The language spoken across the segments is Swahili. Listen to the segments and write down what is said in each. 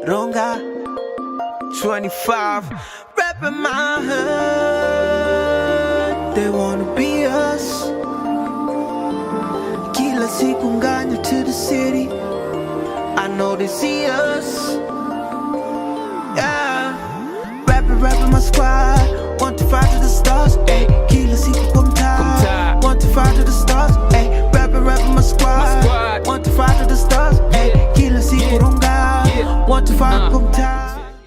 Ronga 25 Reppin my hood. They wanna be us. Kila siku nganya to the city. I know they see us. Yeah. Rapping my squad. 1 to 5 to the stars. Ay. Kila siku kwa mtaa. 1 to 5 to the stars. Ay. Rapping my squad. 1 to 5 to the stars. Ay. Kila siku Ronga. 1 to 5 kwa mtaa.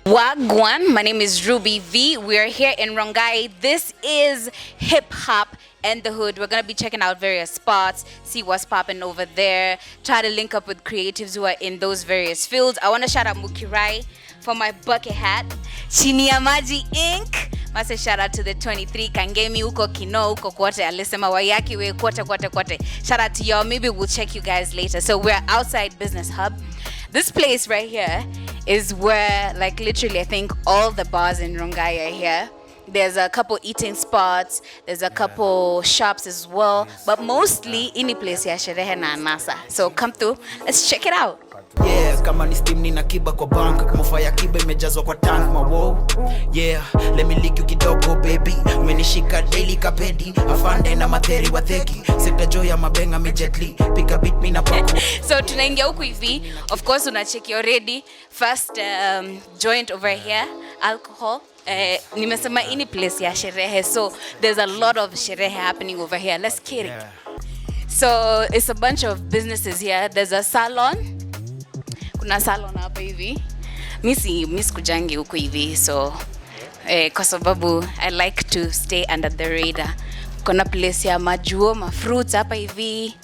Wagwan, my name is Ruby V. We are here in Rongai. This is Hip Hop and the Hood. We're going to be checking out various spots, see what's popping over there, try to link up with creatives who are in those various fields. I want to shout out Mukirai for my bucket hat. Chini ya Maji Inc. Masa shout out to the 23 Kangemi uko Kino uko Kwote alisema wayaki we Kwote. Shout out to y'all. Maybe we'll check you guys later. So we're outside Business Hub. This place right here is where, like, literally I think all the bars in Rongai are here. There's a couple eating spots, there's a couple shops as well, but mostly any place ya sherehe na anasa. So come through, let's check it out. Yeah, kama ni steam nina kiba kwa bank, mofa ya kiba imejazwa kwa tank mawo. Yeah, let me lick you kidogo baby, umenishika daily kapedi, afande na matheri wa theki, sekta joy ya mabenga immediately, pick a beat me na pako. So tunaingia huku hivi, of course unacheki already, first joint over here, alcohol. Nimesema ini place ya sherehe, so there's a lot of sherehe happening over here. Let's get it. So it's a bunch of businesses here. There's a salon. Kuna salon hapa hivi. Miss kujangi huku hivi, so kwa sababu I like to stay under the radar. Kuna place ya majuo, fruits hapa hivi.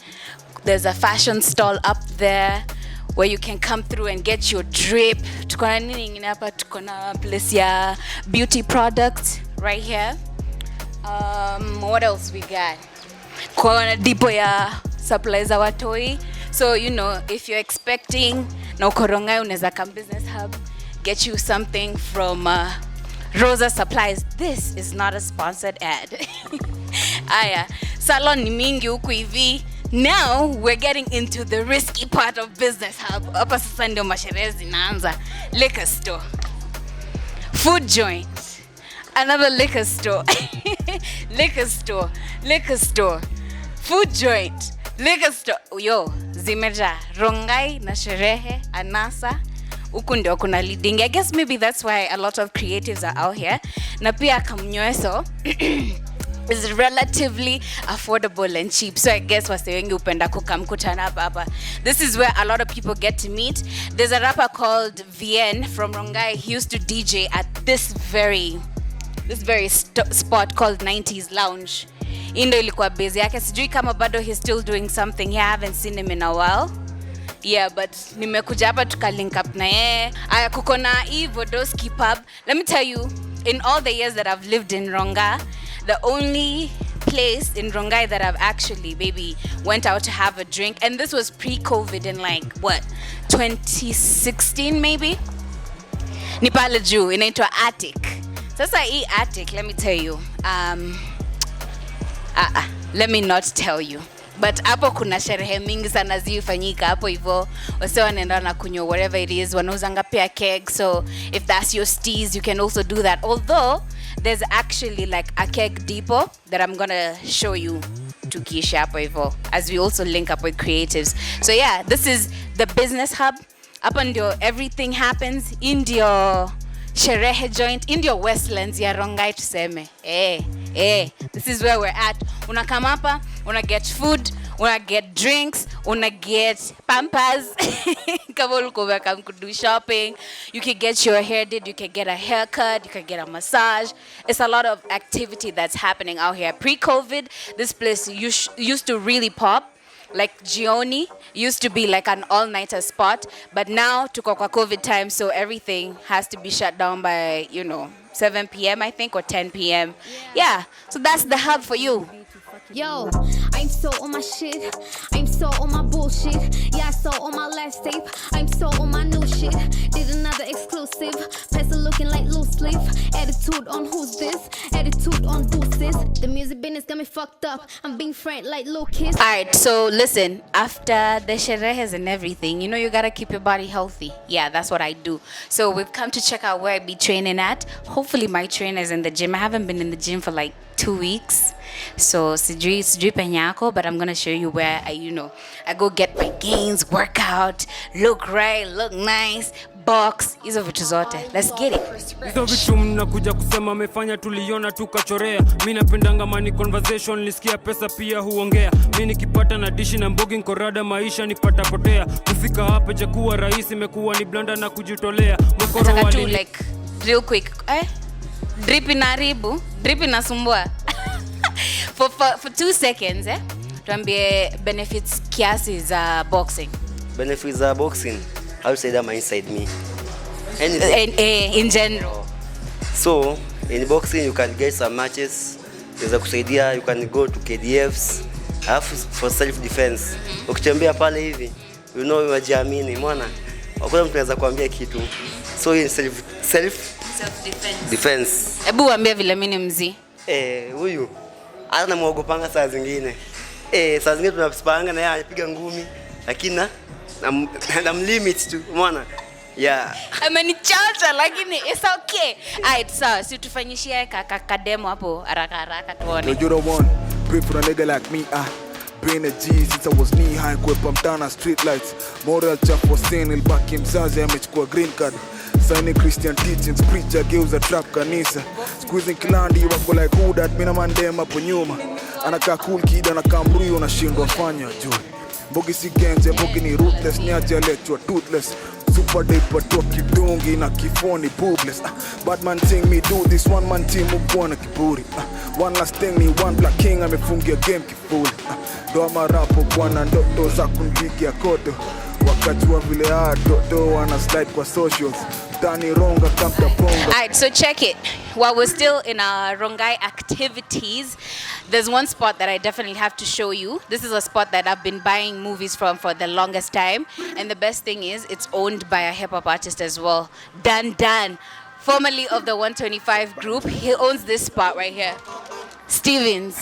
There's a fashion stall up there where you can come through and get your drip. Tukona nini ingine hapa, tukona place ya beauty products right here. What else we got? Kuna depot ya supplies za watoi. So, you know, if you're expecting na uko Rongai unaweza come Business Hub, get you something from Rosa Supplies. This is not a sponsored ad. Aya, salon ni mingi huku hivi. Now we're getting into the risky part of Business Hub. Hapa sasa ndio masherehe zinaanza. Liquor store, food joint, another liquor store. liquor store, food joint, liquor store. Yo, zimeja Rongai na sherehe anasa. Huku ndio kuna leading. I guess maybe that's why a lot of creatives are out here. Na pia kamnyweso is relatively affordable and cheap. So I guess wase wengi upenda kukamkutana hapa. This is where a lot of people get to meet. There's a rapper called VN from Rongai. He used to DJ at this very spot called 90s Lounge. Indo ilikuwa base yake. Sijui kama bado he's still doing something here. I haven't seen him in a while. Yeah, but nimekuja hapa tukalink up na yeye. Aya kuko na hii Vodoski pub. Let me tell you, in all the years that I've lived in Ronga, the only place in Rongai that I've actually maybe went out to have a drink, and this was pre-COVID in like, what, 2016 maybe? Ni pale juu, inaitwa Attic. Sasa hii Attic, let me tell you, let me not tell you. But hapo kuna sherehe mingi sana zifanyika hapo hivyo. Wase wanaenda na kunywa whatever it is, wanauzanga pia keg. So if that's your steez, you can also do that. Although there's actually like a keg depot that I'm gonna show you to Kisha hapo hivyo, as we also link up with creatives. So yeah, this is the Business Hub. Hapa ndio everything happens. Ndio sherehe joint, ndio Westlands ya Rongai tuseme. This is where we're at. Unakama hapa, una get food, una get drinks, una get pampers. Kama ulikuwa kama kudu shopping, you can get your hair did, you can get a haircut, you can get a massage. It's a lot of activity that's happening out here. Pre-COVID, this place used to really pop. Like Gioni used to be like an all-nighter spot, but now tuko kwa COVID time, so everything has to be shut down by, you know, 7 p.m. I think, or 10 p.m. Yeah, so that's the hub for you. Yo, I'm so on my shit. I'm so on my bullshit. Yeah, so on my last tape. I'm so on my new shit. Did another exclusive. Pencil looking like loose leaf. Attitude on who's this? Attitude on deuces. The music business got me fucked up. I'm being frank like Lucas. Alright, so listen, after the sherehes and everything, you know you gotta keep your body healthy. Yeah, that's what I do. So we've come to check out where I be training at. Hopefully my trainer's in the gym. I haven't been in the gym for like 2 weeks. So sijui penyako, but I'm gonna show you where I go get my gains, work out, look right, look nice, box, hizo vitu zote. Let's get it. Hizo vitu mnakuja kusema amefanya tuliona tukachorea. Mimi napendanga money conversation, nisikia pesa pia huongea. Mimi nikipata na dishi na mbogi nkorada maisha nipata potea. Kufika hapa je kuwa rahisi imekuwa ni blanda na kujitolea. Mkoro wali like real quick. Drip inasumbua. For 2 seconds, tuambie benefits kiasi za boxing. Benefits za boxing, I would say that my inside me. In general. So, in boxing you can get some matches. There's kusaidia, you can go to KDFs. For self defense. Ukitembea pale hivi, unajiamini, umeona? Hakuna mtu anaweza kuambia kitu. So in self defense. Hebu waambie vile mimi ni mzee. Huyu ana muogopanga saa zingine. Saa zingine tunapanga na yeye anapiga ngumi lakini na limit tu, umeona? Yeah. Amenichacha lakini it's okay. Alright, so si tufanyishie demo hapo haraka tuone. You don't want pray for a nigga like me. Been a G since I was knee high, kwa pamtana street lights. Moral chafu wa sane ilibaki mzazi amechukua green card. Signing Christian teachings, preacher geuza trap kanisa. Squeezing kilandi wako like who that mina mandema hapo nyuma. Anakaa cool kid anakaa mruyo unashindwa fanya joy. Mbogi si genje, mbogi ni ruthless, niache aletwa toothless. Super duper talk kidungi na kifoni boobless. Bad man thing me do this, one man team ubwana kiburi. One last thing me one black king amefungia game kifuli. Doa marapo bwana ndoto za kunipigia kodo. Wakati wa vile dodo wana slide kwa socials. Ronga kamta bonga. Alright, so check it. While we're still in our Rongai activities, there's one spot that I definitely have to show you. This is a spot that I've been buying movies from for the longest time. And the best thing is, it's owned by a hip-hop artist as well. Dan, formerly of the 125 group. He owns this spot right here. Stevens.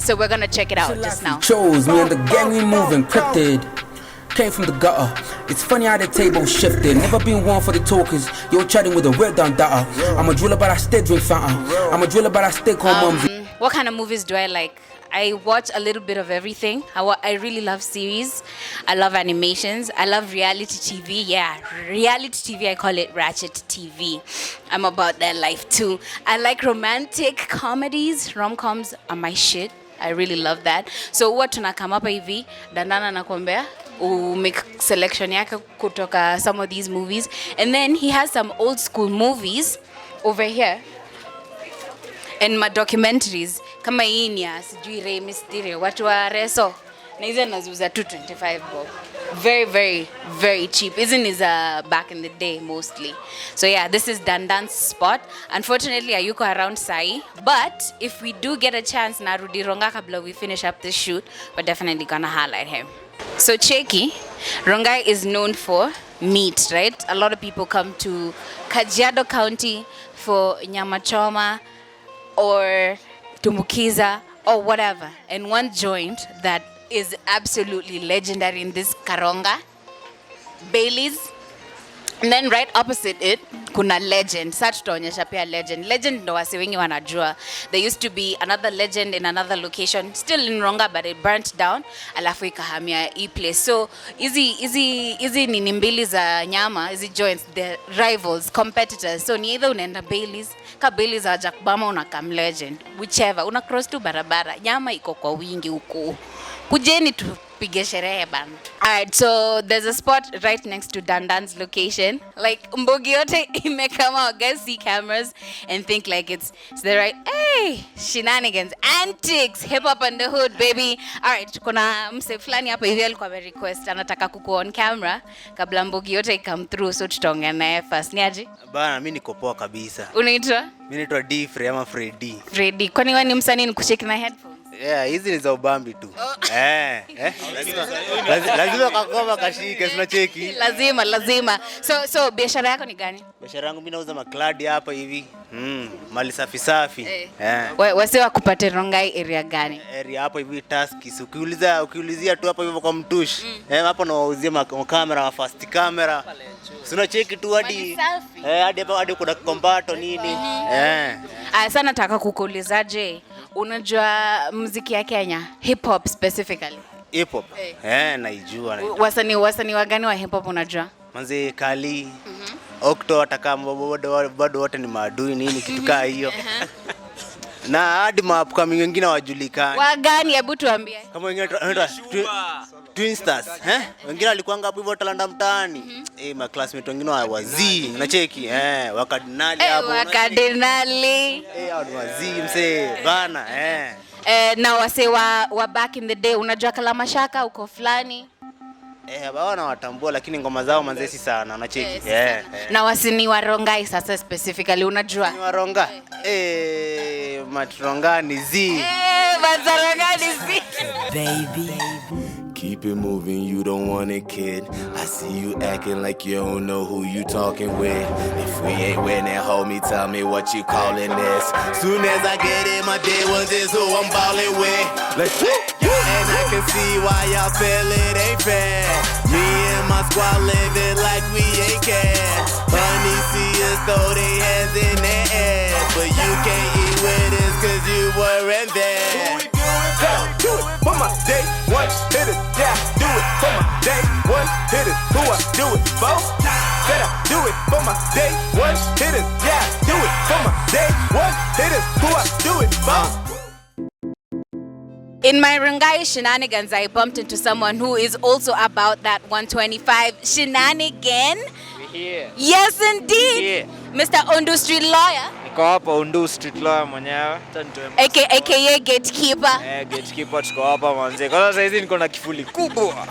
So we're gonna check it out just now. Chose me and the gang we move encrypted. Came from the gutter. It's funny how the table shifted. Never been one for the talkers. You're chatting with a red down data. I'm a driller, but I stay drink Fanta. I'm a driller, but I stay calm. What kind of movies do I like? I watch a little bit of everything. I really love series. I love animations. I love reality TV. Yeah, reality TV, I call it Ratchet TV. I'm about that life too. I like romantic comedies. Rom-coms are my shit. I really love that. So what tunakama hapa hivi, Dandana nakwambia, make selection yake kutoka some of these movies. And then he has some old school movies over here. And my documentaries, kama hii ni ya sijui Ray Mysterio, watu wa Reso. Na hizo naziuza 225 bob. Very, very, very cheap. Isn't is back in the day mostly. So yeah, this is Dandan's spot. Unfortunately, ayuko around Sai. But if we do get a chance, narudi Ronga kabla we finish up this shoot, we're definitely gonna highlight him. So Cheki, Rongai is known for meat, right? A lot of people come to Kajiado County for nyama choma or tumbukiza or whatever. And one joint that is absolutely legendary in this Karonga, Bailey's. And then right opposite it, kuna legend. Sasa tutaonyesha pia legend. Legend ndo wasi wengi wanajua. There used to be another legend in another location, still in Ronga, but it burnt down. Alafu ikahamia hii place. So hizi nini mbili za nyama, hizi joints, the rivals, competitors. So ni either unaenda Bailey's, ka Bailey's wa Jakbama unakam legend. Whichever, una cross tu barabara. Nyama iko kwa wingi huku. Kujeni tupige sherehe bana. Alright, so there's a spot right next to Dandan's location. Like mbogi yote imekama, guys see cameras and think like it's the right, hey, shenanigans, antics, hip hop in the hood baby. Alright, kuna mse fulani hapa hivi alikuwa request anataka kuku on camera kabla mbogi yote come through, so tutaongea naye first. Ni aje? Bana mimi niko poa kabisa. Unaitwa? Mimi naitwa D ama Freddy. Freddy. Kwani wewe ni msanii nikushake na headphones? Yeah, hizi ni za ubambi tu. Lazima kakoma kashike, tunacheki. Lazima. So biashara yako ni gani? Biashara yangu mimi nauza makladi hapa hivi. Mali safi. Wase wakupate Rongai area gani? Area hapo hivi Taskis. Ukiulizia tu hapo hivyo kwa mtushi. Hapo nawauzia makamera, fast camera. Tunacheki tu hadi hadi kuna kombato nini. Sana nataka kukuulizaje? Unajua muziki ya Kenya, hip hop specifically? Hip hop. Naijua. Wasanii wa gani wa hip hop unajua? Manze Kali. Okto atakama bado wote ni maadui nini kitu kaa hiyo. Na hadi upcoming wengine wajulikana. Wa gani, hebu tuambie? Kama wengine Twin Stars, wengine walikuwa hapo hivyo talanda mtaani. Ma classmate wengine wazii, unacheki, wakadinali hapo. Wakadinali. Hao ni wazii msee bana, na wase wa back in the day, unajua Kalamashaka uko fulani? Bwana watambua lakini ngoma zao manzesi sana, unacheki. Na wasanii wa Rongai sasa specifically unajua? Ni wa Ronga. Matronga ni Z. Matronga ni Z. Baby. Keep it moving, you don't want it, kid. I see you acting like you don't know who you talking with. If we ain't winning, homie, tell me what you calling this. Soon as I get in, my day ones is who I'm ballin' with. Let's go. And I can see why y'all feel it ain't fair. Me and my squad living like we ain't care. Honey see us throw their hands in their air. But you can't eat with us cause you weren't there. Do it for my day one hitters, yeah. Do it for my day one hitters. Who I do it for? Said I do it for my day one hitters, yeah. Do it for my day one hitters. Who I do it for? In my Rongai shenanigans, I bumped into someone who is also about that 125 shenanigan. We're here. Yes, indeed. Mr. Ondo Street Lawyer. Niko hapa Ondo Street Lawyer mwenyewe. AKA Gatekeeper. Gatekeeper tuko hapa manze. Kwa sasa hizi niko na kifuli kubwa.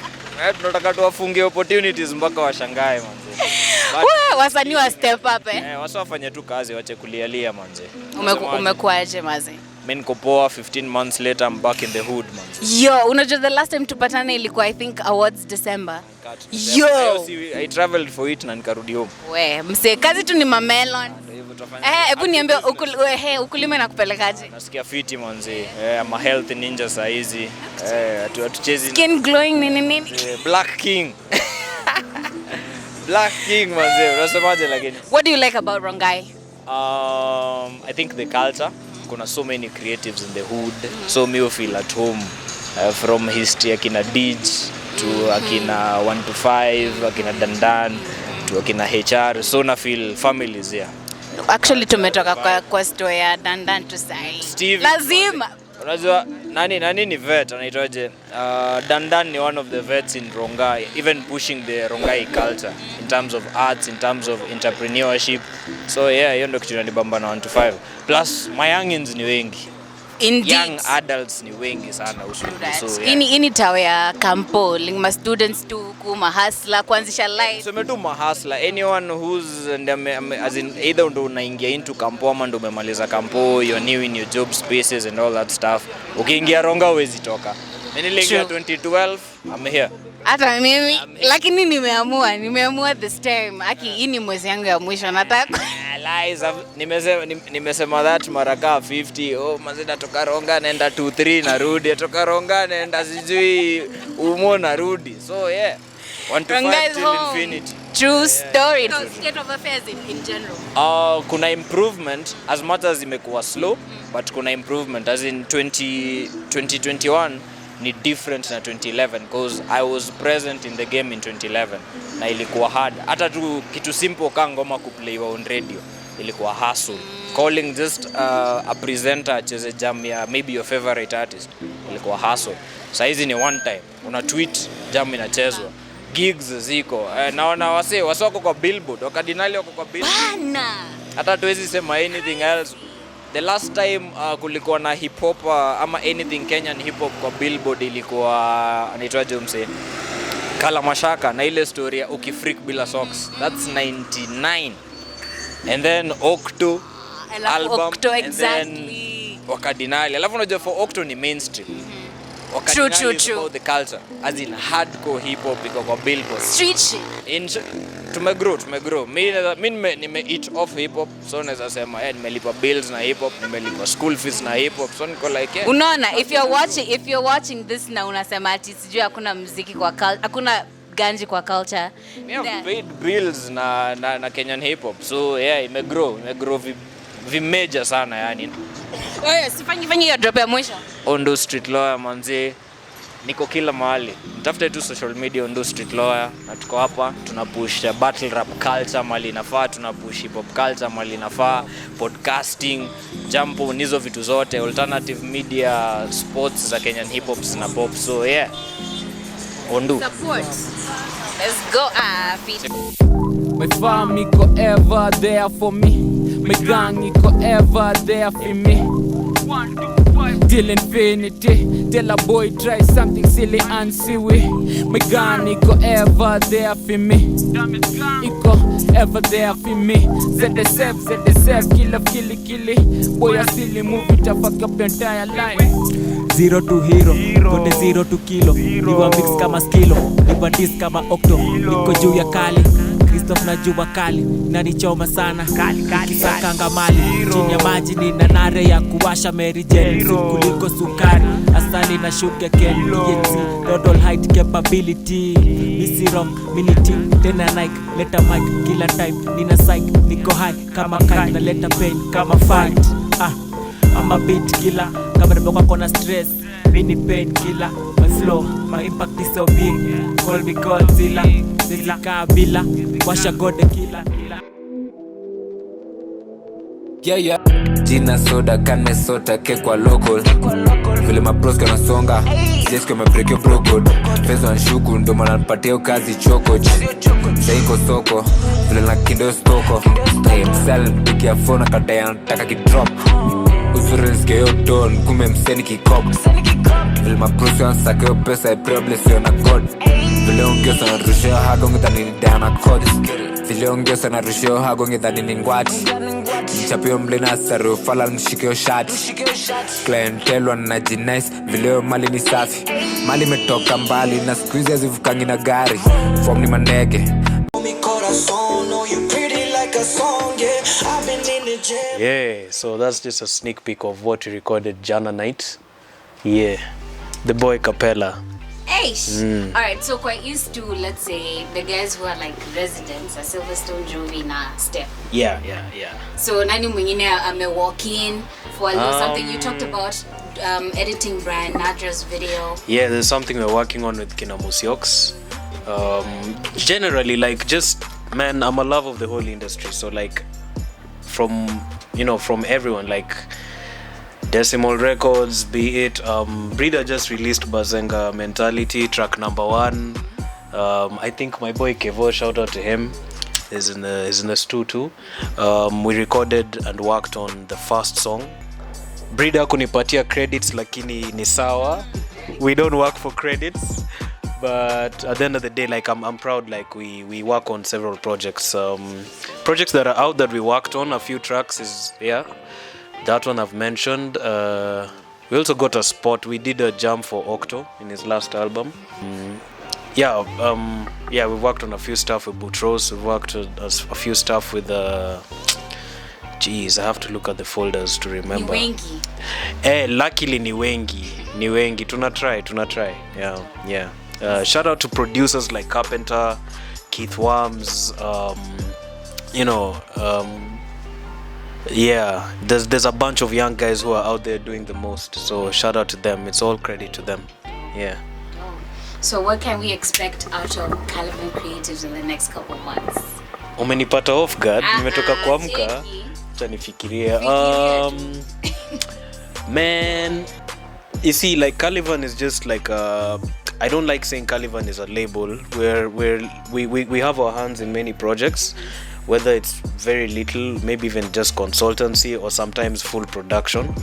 Tunataka tuwafungie opportunities mpaka washangae manze. Wasanii wa step up wasafanye tu kazi wache kulialia manze. Umekuaje maze? Mimi niko poa, 15 months later I'm back in the hood manze. Yo, unajua the last time tupatana ilikuwa I think awards December. Yo, I traveled for it na nikarudi home. Mse kazi tu ni mamelon. Hebu niambie ukulima inakupelekaje? Nasikia fiti manze. I'm a health ninja saa hizi. Atuchezi skin glowing nini? Black King. Black King manze. Unasemaje lakini? What do you like about Rongai? I think the culture. Kuna so many creatives in the hood. So me feel at home. From history akina H.H.A.T.H to akina 125, akina Dandan to akina H.H.A.T.H. So na feel families here. Actually tumetoka kwa story ya Dandan to say. Lazima. Unajua nani ni vet anaitwaje? Dandan ni one of the vets in Rongai, even pushing the Rongai culture in terms of arts, in terms of entrepreneurship. So hiyo ndio kitu inanibamba na 125. Plus my youngins ni wengi. Indeed. Young adults ni wengi sana usuri. So ini tawe ya kampo, ma students tu kuma hustler kuanzisha life. So metu hustler, anyone who's as in either ndo unaingia into kampo ama ndo umemaliza kampo, you're new in your job spaces and all that stuff. Ukiingia Ronga huwezi toka. Mimi niliingia 2012, I'm here. Hata mimi lakini nimeamua this time. Hii ni mwezi yangu ya mwisho nataka. Lies, nimesema that maraka 50. Manze natoka Ronga naenda 23 narudi, natoka Ronga naenda sijui umo narudi. So 125 till infinity. True story. State of affairs in general. Kuna improvement as much as imekuwa slow, but kuna improvement as in 2021 ni different na 2011 because I was present in the game in 2011 na ilikuwa hard. Hata tu kitu simple kama ngoma kuplayiwa on radio ilikuwa hustle. calling just a presenter acheze jam ya maybe your favorite artist ilikuwa hustle. Sasa hizi ni one time una tweet jam inachezwa, gigs ziko naona wasoko kwa billboard, wakadinali wako kwa billboard bana, hata tuwezi sema anything else. The last time kulikuwa na hip hop ama anything Kenyan hip hop kwa billboard ilikuwa anaitwaje mse Kala Mashaka na ile story ya ukifreak bila socks. That's 99. And then Octo album Octo, and exactly. then wakadinali. Alafu unajua for Octo ni mainstream. True. About the culture as in hardcore hip hop iko kwa billboard. Street shit. Tumegrow. Mimi nime eat off hip hop, so naweza sema nimelipa bills na hip hop, nimelipa school fees na hip hop, so niko like unaona if you're watching this na unasema ati sijui hakuna muziki kwa culture, hakuna ganji kwa culture. We have paid bills na Kenyan hip hop, so imegrow vimeja sana yani. Sifanyi hiyo drop ya mwisho. Ondo Street Lawyer manzi, niko kila mahali. Mtafute tu social media Ondo Street Lawyer, na tuko hapa tunapush battle rap culture mali inafaa, tunapush hip hop culture mali inafaa, podcasting, jambo nizo vitu zote, alternative media, sports za Kenyan hip hop na pop. So Ondo support. Let's go feed. My family go ever there for me. My gang go ever there for me. Till infinity, till a boy try something silly and silly. My gang go ever there for me. Iko ever there for me. ZSF, kill. Boy I still move it up fuck up the entire line. Zero to hero, kote zero to kilo. Niwa mix kama skilo, niwa dis kama octo. Niko juu ya kali, Christoph na jua kali. Nanichoma sana, kisakanga mali. Chini ya maji nina nare ya kuwasha Mary Jane. Kuliko sukari, asali na sugar cane. TNT, total height capability. Missy rock, mility, tena Nike. Leta mic, kila time, nina psych. Niko high, kama kite, na leta pain, kama fight. I'm a beat killer, kama nimekuwa kona stress. Mini pain killer, my flow, my impact is so big. Call me Godzilla, Zilla bila, washa God the killer. Yeah. Jina soda kame sota kekwa local. Vile mapros kana songa, jesko me break your bro code. Peso anshuku ndo maana nipatia kazi choko. Saiko soko, vile na kindo stoko. Msal pikia phone akadai anataka kidrop. Usurenske yo don, kume mseni kikop. Vile mapros yansake pesa problem sio na God. Vile ongeza na rushio hago ngedani ni Dyana Codds. Vile ongeza na rushio hago ngedani ni ngwati. Mchapio mlena saru fala mshikio H.H.A.T.H. Clientele wanajinice vile mali ni safi. Mali metoka mbali na squeeze zivukangi na gari. Form ni manege. Yeah, so that's just a sneak peek of what we recorded Jana night. Yeah, the boy Capella. Alright, so quite used to, let's say, the guys who are like residents at SilversTone, Jovie na Step. Yeah. So nani mwingine ame walk in for a little something you talked about, editing Brian Nadra's video. Yeah, there's something we're working on with Kina Musiox. Generally, like, just, man, I'm a love of the whole industry. So like, from everyone, like Decimal Records, be it Breeder just released Bazenga Mentality track number 1. I think my boy Kevo, shout out to him, is in the stew too. We recorded and worked on the first song. Breeder kunipatia credits lakini ni sawa, we don't work for credits, but at the end of the day, like, I'm proud, like, we work on several projects that are out that we worked on. A few tracks is that one I've mentioned. We also got a spot. We did a jam for Octo in his last album. We worked on a few stuff with Boutros. We worked on a few stuff with I have to look at the folders to remember. Ni wengi. Luckily ni wengi. Tuna try. Yeah. Shout out to producers like Carpenter, Keith Worms, there's a bunch of young guys who are out there doing the most, so shout out to them. It's all credit to them. So what can we expect out of Caliban Creatives in the next couple of months? Umenipata off guard, nimetoka kuamka. acha nifikirie. Man, you see, like Calivan is just like I don't like saying Calivan is a label where we have our hands in many projects, whether it's very little, maybe even just consultancy or sometimes full production.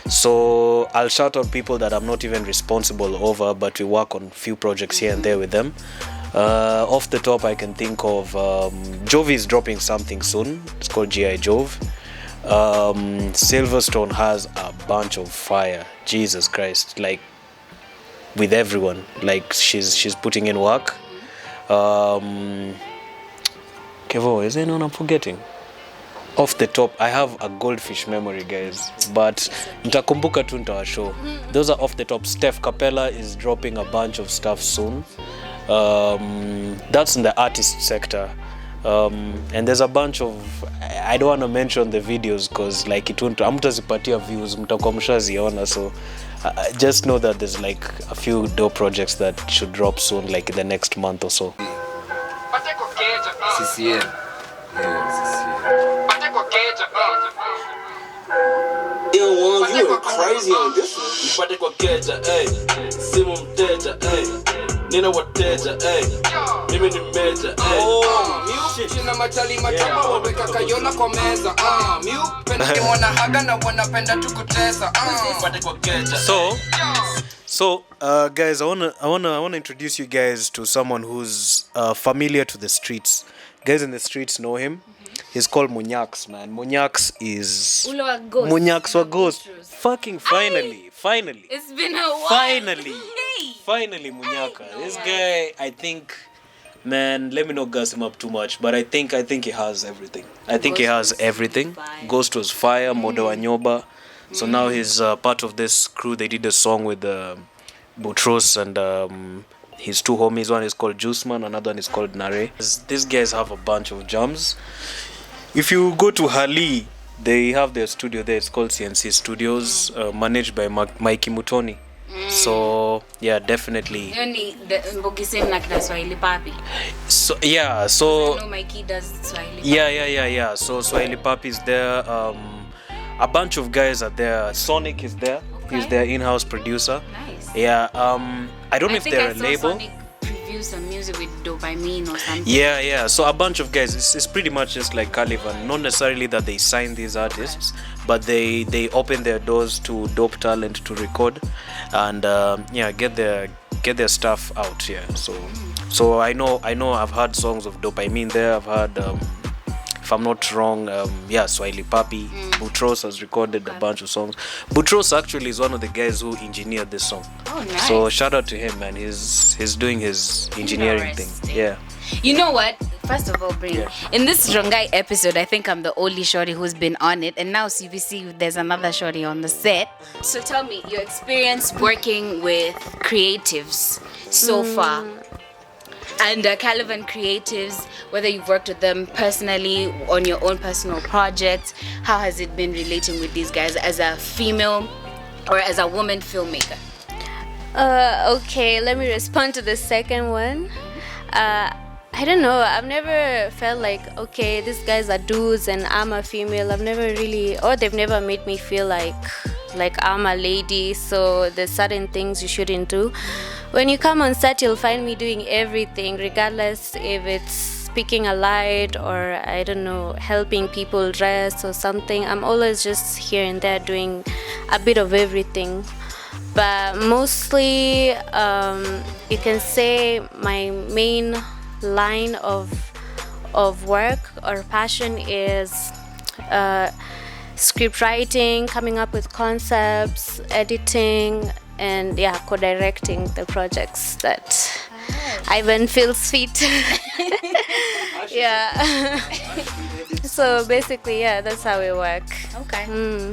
So I'll shout out people that I'm not even responsible over, but we work on few projects here and there with them. Off the top, I can think of Jovie is dropping something soon. It's called G.I. Jovv. SilversTone has a bunch of fire. Jesus Christ, like with everyone, like she's putting in work. Kevo, is there anyone I'm forgetting? Off the top, I have a goldfish memory, guys, but nitakumbuka tu nitawashow. Those are off the top. Steph Capella is dropping a bunch of stuff soon. That's in the artist sector. And there's a bunch of, I don't want to mention the videos because like it won't, amtazipatia views, mtakuwa mshaziona, so just know that there's like a few dope projects that should drop soon, like in the next month or so. CCM. You were crazy on this one. Nipate kwa keja, simu mteja, nina wateja, mimi ni meja, China machali machoma waweka kayola kwa meza, penda kimona haga na wanapenda tukutesa, nipate kwa keja. So guys, I wanna introduce you guys to someone who's familiar to the streets. Guys in the streets know him. He's called Munyax, man. Munyax is Munyax wa Ghost. Fucking finally. It's been a while. Finally Munyaka. This guy, I think, man, let me not gas him up too much, but I think he has everything. Ghost was fire, Moda wa Nyoba. So now he's part of this crew. They did a song with Boutros and his two homies. One is called Juiceman, another one is called Nare. These guys have a bunch of jams. If you go to Hali, they have their studio there. It's called CNC Studios, managed by Mikey Mutoni. So yeah, definitely. Only the Mbogi same like the Swahili Papi. So yeah, so I know Mikey does Swahili. Yeah. So Swahili Papi is there. A bunch of guys are there. Sonic is there. Okay. He's their in-house producer. Nice. Yeah. I don't know if they're a label. Sonic produce some music with Dopamine or something. Yeah. So a bunch of guys. It's pretty much just like Calivan. Not necessarily that they sign these artists, but they open their doors to dope talent to record, and get their stuff out. Yeah. So I know I've heard songs of Dopamine there. I've heard. If I'm not wrong, Swahili Papi. Boutros has recorded a bunch of songs. Boutros actually is one of the guys who engineered this song. Oh, nice. So shout out to him, man. He's doing his engineering thing. Yeah. You know what? First of all, in this Rongai episode, I think I'm the only shorty who's been on it, and now CVC, there's another shorty on the set. So tell me, your experience working with creatives so far. And Calivan Creatives, whether you've worked with them personally on your own personal projects, how has it been relating with these guys as a female or as a woman filmmaker? Okay, let me respond to the second one. I don't know, I've never felt like, okay, these guys are dudes and I'm a female. I've never really, or they've never made me feel like I'm a lady, so there's certain things you shouldn't do. When you come on set, you'll find me doing everything, regardless if it's speaking a light or, I don't know, helping people dress or something. I'm always just here and there doing a bit of everything. But mostly, you can say my main line of work or passion is script writing, coming up with concepts, editing, and co-directing the projects that Ivan feels fit. So basically, that's how we work. Okay.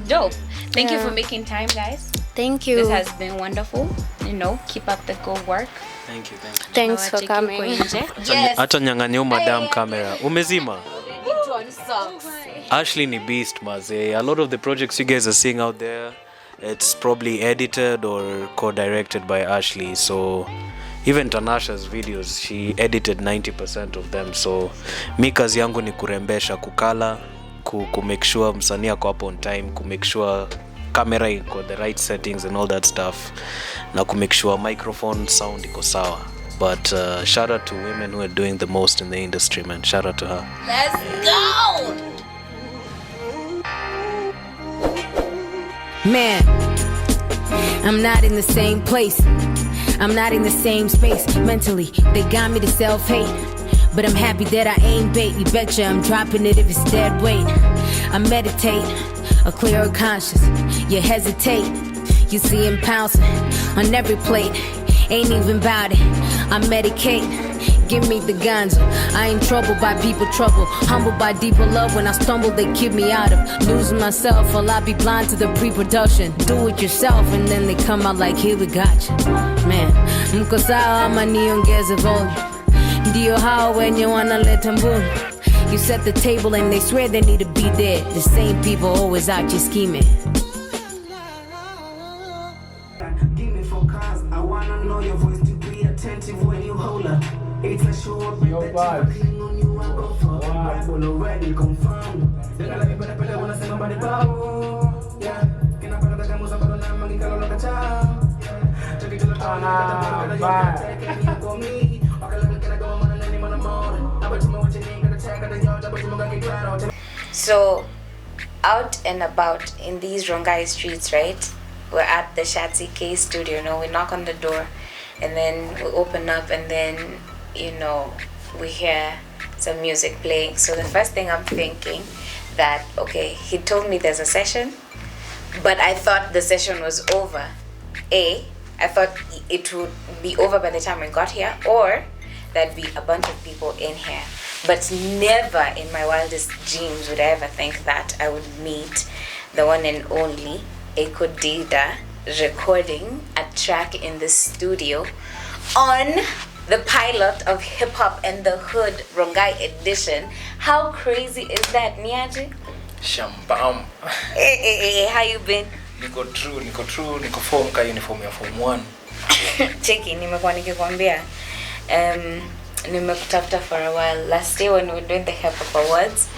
Dope. Thank you for making time, guys. Thank you. This has been wonderful. Keep up the good work. Thank you. Thanks for coming. Yes. Acha nyang'anyia madam camera. Umezima? Ashley ni beast, maze. A lot of the projects you guys are seeing out there, it's probably edited or co-directed by Ashley. So even Tanasha's videos, she edited 90% of them. So mi kazi yangu ni kurembesha, kukala, ku make sure msanii ako hapo on time, ku make sure camera iko the right settings and all that stuff, na ku make sure microphone sound iko sawa. But shout out to women who are doing the most in the industry, man. Shout out to her. Let's go. Man, I'm not in the same place. I'm not in the same space. Mentally, they got me to self-hate. But I'm happy that I ain't bait. You betcha I'm dropping it if it's dead weight. I meditate, a clearer conscience. You hesitate, you see him pouncing on every plate. Ain't even bout it, I medicate. Give me the ganja. I ain't troubled by people trouble. Humbled by deeper love. When I stumble, they keep me out of losing myself. Or I'll be blind to the pre-production. Do it yourself, and then they come out like, here we got you. Man, mko sawa ama niongeze volume. Ndio hao wenye wanaleta mbuni. You set the table and they swear they need to be there. The same people always out here scheming. Give me focus. I wanna know your voice to be attentive when you hold her. It's a show up with the clean on you. I go for rap already confirmed. Then I like better wanna say nobody bow. Yeah, can I put the cameras on the money color like a child? Take it to the town. So, out and about in these Rongai streets, right? We're at the H.H.A.T.H studio, you know, we knock on the door and then we open up and then, you know, we hear some music playing. So the first thing I'm thinking that, okay, he told me there's a session, but I thought the session was over. I thought it would be over by the time I got here, or there'd be a bunch of people in here. But never in my wildest dreams would I ever think that I would meet the one and only H.H.A.T.H recording a track in the studio on the pilot of Hip Hop and the Hood Rongai edition. How crazy is that, Niaji? Shambam. Hey, how you been? Niko form ka uniform ya form 1. Cheki, nimekuwa nikikwambia. Nimekutafuta for a while. Last year when we were doing the Hip Hop Awards,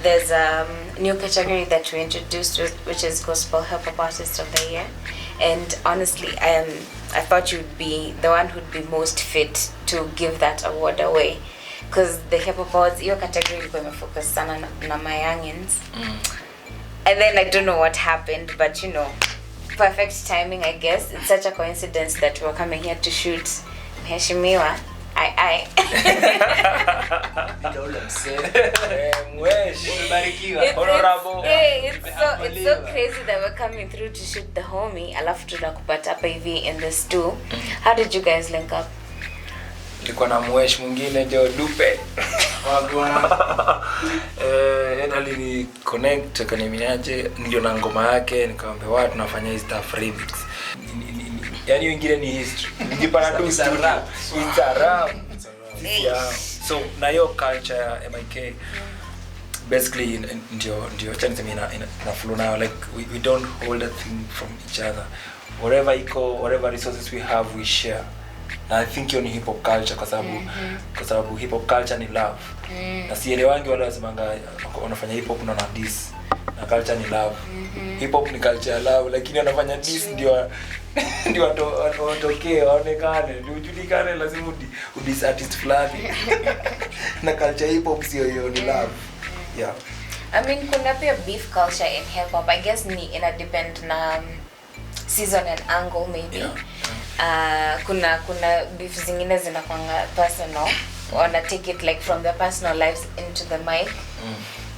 there's a new category that we introduced, which is Gospel Hip Hop Artist of the Year. And honestly, I thought you'd be the one who'd be most fit to give that award away. Because the Hip Hop Awards, your category ilikuwa imefocus sana na my youngins. And then I don't know what happened, but you know, perfect timing, I guess. It's such a coincidence that we're coming here to shoot Mheshimiwa. It's so crazy that we're coming through to shoot the homie. Alafu tunakupata hapa hivi in the stew. How did you guys link up? Nilikuwa na mwesh mwingine jo dupe. Alini connect akaniambiaje ndio na ngoma yake, nikamwambia watu tunafanya hii stuff remix. Yani wengine ni history. Nijipana tu rap. Yeah. So Nayo culture MIK basically ndio chance na flow now, like we don't hold a thing from each other. Whatever resources we have we share. I think you hip hop culture kwa sababu hip hop culture ni love. Na sielewangi wale wasemanga wanafanya hip hop na diss. Na culture ni love. Hip hop ni culture ya love, lakini wanafanya diss ndio watokee waonekane, ndio ujulikane, lazima udis artist fulani. Na culture hip hop sio hiyo, ni love. Yeah. I mean, kuna pia beef culture in hip hop. I guess ni ina depend na season and angle maybe. Yeah. Kuna beef zingine zinakuanga personal. Wanna take it like from their personal lives into the mic.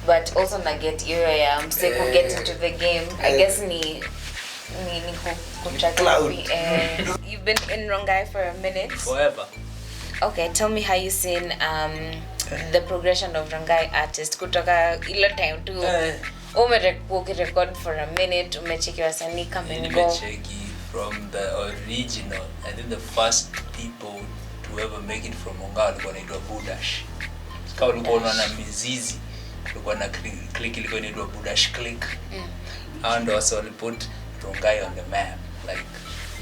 But also na get area mseko get into the game. I guess ni you've been in Rongai for a minute. Forever. Okay, tell me how you seen the progression of Rongai artist kutoka ile time tu umerecord for a minute, umecheki wasanii come and go. From the original, I think the first people to ever make it from Rongai walikuwa naitwa Budash. Kama ulikuwa unaona mizizi, ulikuwa na click ilikuwa inaitwa Budash click. And also they put Rongai on the map. Like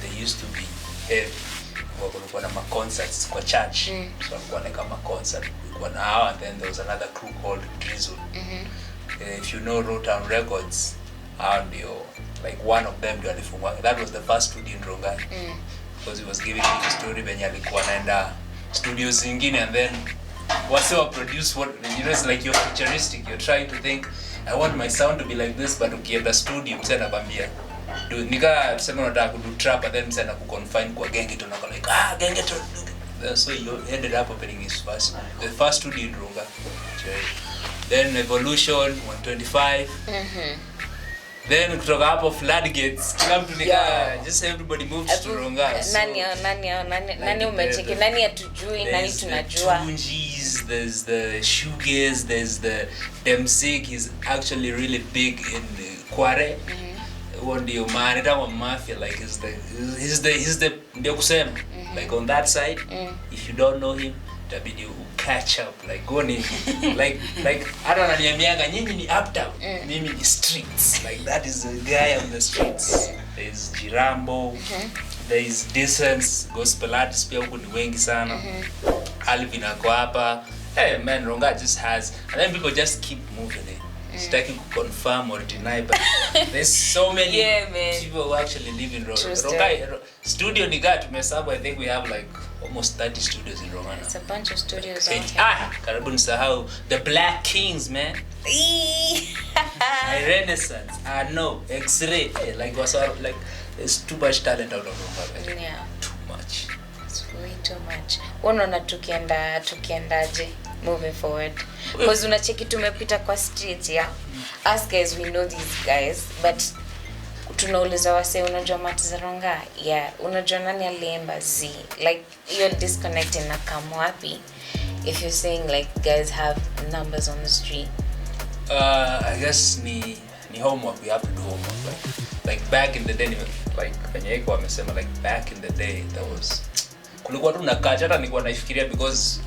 they used to be heavy. Walikuwa na concerts kwa church. So walikuwa na kama concert. Walikuwa na and then there was another crew called Drizzle. if you know Rotown Records, and like one of them ndio alifungwa. That was the first studio in Rongai. Because he was giving me the story when alikuwa naenda studios zingine, and then whatever produce what, it's like you're futuristic, you're trying to think I want my sound to be like this, but ukienda studio msana nakwambia nika tuseme unataka kudu trap, and then msana kuconfine kwa gengeton na like gengeton. So you ended up opening the first studio in Rongai. Then Evolution 125. Then kutoka hapo Floodgates, kila mtu just everybody moved to Rongai. Nani umecheki, nani atujui, nani tunajua. Tunjis, there's the Shukid, there's the Demzik. He's actually really big in Kware. One day man, it was mafia, like he's the ndio kusema, like on that side. If you don't know him, itabidi catch up, like go ni like hata ananiambianga nyinyi ni uptown, mimi ni streets, like that is the guy on the streets. There's Jirambo, there is Distance, gospel artists pia huko ni wengi sana. Alvin ako hapa. Hey man, Rongai just has, and then people just keep moving it. Sitaki to confirm or deny, but there's so many people who actually live in Rongai. Studio Niga tumesabu, I think we have like almost 30 studios in Rongai. It's a bunch of studios out here. Karibu nisahau the Black Kings, man. Renaissance, no, X-Ray, like there's too much talent out of Rongai. Yeah. Too much. It's way too much. Unaona tukiendaje moving forward? Because unacheki tumepita kwa street, yeah. Us guys, we know these guys, but tunauliza wase unajua mati za Rongai? Yeah, unajua nani aliimba Z? Like you're disconnecting na come wapi if you're saying like guys have numbers on the street. I guess ni homework. We have to do homework. Like back in the day, like kwenye iko wamesema like back in the day there was kulikuwa tu nakaja, hata nilikuwa naifikiria because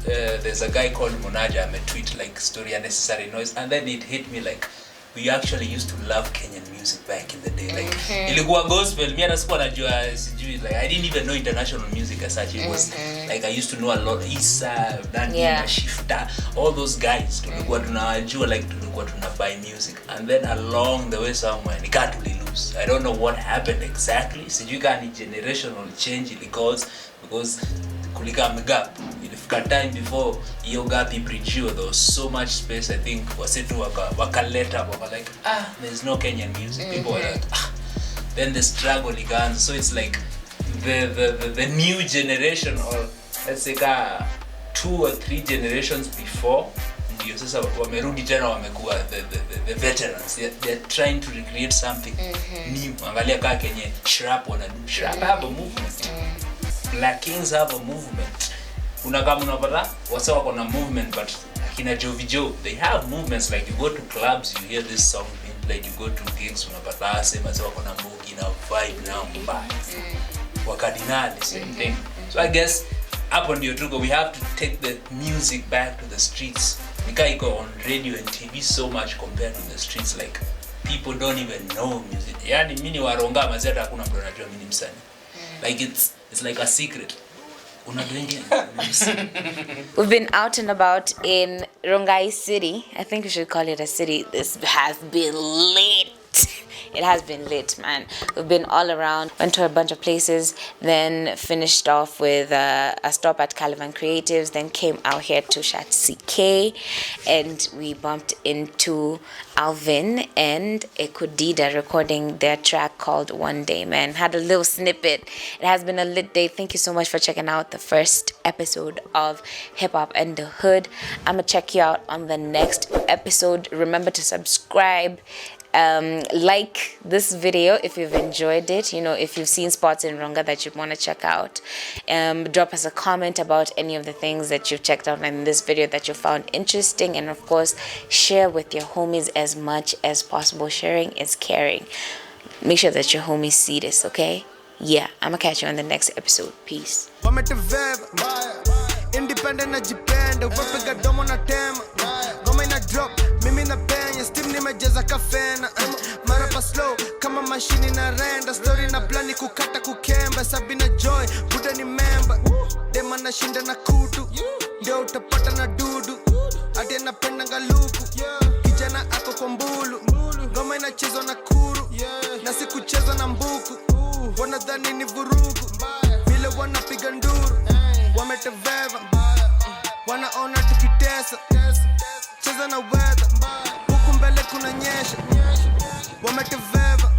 there's a guy called Monaja tweet like story unnecessary noise, and then it hit me like we actually used to love Kenyan music back in the day, like ilikuwa gospel. Mimi hata sikuwa najua sijui, like I didn't even know international music as such. It was like I used to know a lot Isa, Danyana, Shifta, all those guys tulikuwa tunajua, like tulikuwa tunabuy music, and then along the way somewhere nikatuli lose. I don't know what happened exactly. Sijui kama ni generational change because kulika gap. Ilifika time before hiyo gap ibridge, there was so much space. I think wasetu wakaleta like there's no Kenyan music. People were like then the struggle began. So it's like the new generation, or let's say 2 or 3 generations before, ndio sasa wamerudi tena, wamekuwa the veterans. They're trying to recreate something new. Angalia kama Kenya Shrap have a movement. Black Kings have a movement. Unapata wasa wako na movement, but kina Jovie, they have movements. Like you go to clubs, you hear this song being played. You go to gigs, unapata sema wako na mbogi na vibe na mbaya. Wakadinali, same thing. So I guess hapo ndio tuko, we have to take the music back to the streets. Nika iko on radio and TV so much compared to the streets, like people don't even know music. Yani mimi wa Rongai mazeta hakuna mtu anajua mimi ni msanii. Like it's like a secret. We've been out and about in Rongai City. I think we should call it a city. This has been lit. It has been lit, man. We've been all around, went to a bunch of places, then finished off with a stop at Calivan Creatives, then came out here to H.H.A.T.H, and we bumped into Alvin and Ekudida recording their track called One Day, man. Had a little snippet. It has been a lit day. Thank you so much for checking out the first episode of Hip-Hop and the Hood. I'm going to check you out on the next episode. Remember to subscribe. Like this video if you've enjoyed it. If you've seen spots in Rongai that you want to check out, drop us a comment about any of the things that you've checked out in this video that you found interesting, and of course share with your homies as much as possible. Sharing is caring. Make sure that your homies see this, okay? Yeah, I'm gonna catch you on the next episode. Peace. Independent na jipenda, uvapiga domo na tema. Goma ina drop, mimi na penya. Steam nimejaza kafena. Mara pa slow, kama machine na renda. Story na plani kukata kukemba. Sabina joy, buda ni member. Dema na shinda na kutu. Ndio utapata na dudu. Adi anapenda ngaluku. kijana ako kwa mbulu. Ngoma inachezwa na kuru, na si kucheza na mbuku. Wanadhani ni vurugu, vile wanapiga nduru. Wameteveva, wanaona tukitesa. Cheza na weather, huku mbele kuna nyesha. Wameteveva,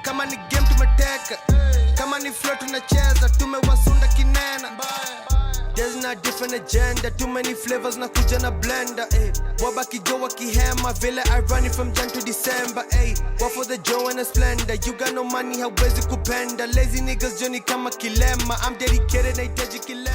kama ni game tumeteka. Kama ni flow tunacheza, tumewasunda kinena. There's no different agenda, too many flavors na kuja na blender. Wabaki jo wakihema, vile I run it from Jan to December. What for the joy and the splendor, you got no money hawezi kupenda. Lazy niggas Johnny kama kilema, I'm dedicated na itaji kilema.